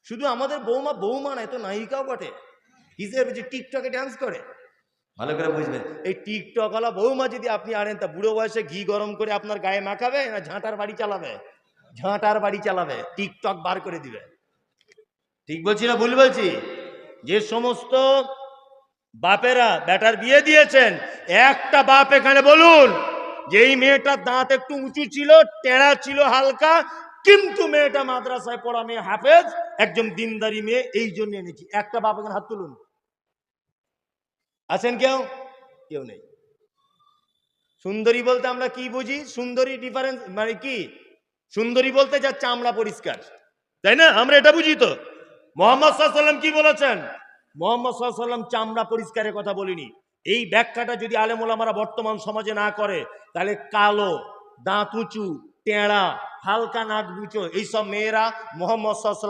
শুধু আমাদের বৌমা বৌমা না, এত নায়িকাও বটে, হিসেবে যে টিকটকে ডান্স করে। ভালো করে বুঝবেন, এই টিকটকওয়ালা বৌমা যদি আপনি আনেন, তা বুড়ো বয়সে ঘি গরম করে আপনার গায়ে মাখাবে না ঝাঁটার বাড়ি চালাবে? ঝাঁটার বাড়ি চালাবে, টিকটক বার করে দিবে। ঠিক বলছি না ভুল বলছি? যে সমস্ত বাপেরা বেটার বিয়ে দিয়েছেন, একটা বাপ এখানে বলুন যে এই মেয়েটার দাঁত একটু উঁচু ছিল, টেরা ছিল হালকা, কিন্তু মেয়েটা মাদ্রাসায় পড়া মেয়ে, হাফেজ, একজন দিনদারি মেয়ে, এই জন্য এনেছি। একটা বাপ এখানে হাত তুলুন। আছেন কেউ? কেউ নেই। সুন্দরী বলতে আমরা কি বুঝি? সুন্দরী ডিফারেন্স মানে কি? সুন্দরী বলতে যার চামড়া পরিষ্কার, তাই না? আমরা এটা বুঝি তো। মোহাম্মদ সাল্লাল্লাহু আলাইহি ওয়াসাল্লাম কি বলেছেন? মোহাম্মদ সাল্লাল্লাহু আলাইহি ওয়াসাল্লাম চামড়া পরিষ্কারের কথা বলিনি। এই ব্যাখ্যাটা যদি আলেম ওলামারা বর্তমান সমাজে না করে, তাহলে কালো, দাঁত উঁচু, টেঁড়া, হালকা নাক বুচো এইসব মেয়েরা মোহাম্মদ সাল্লাল্লাহু আলাইহি ওয়াসাল্লাম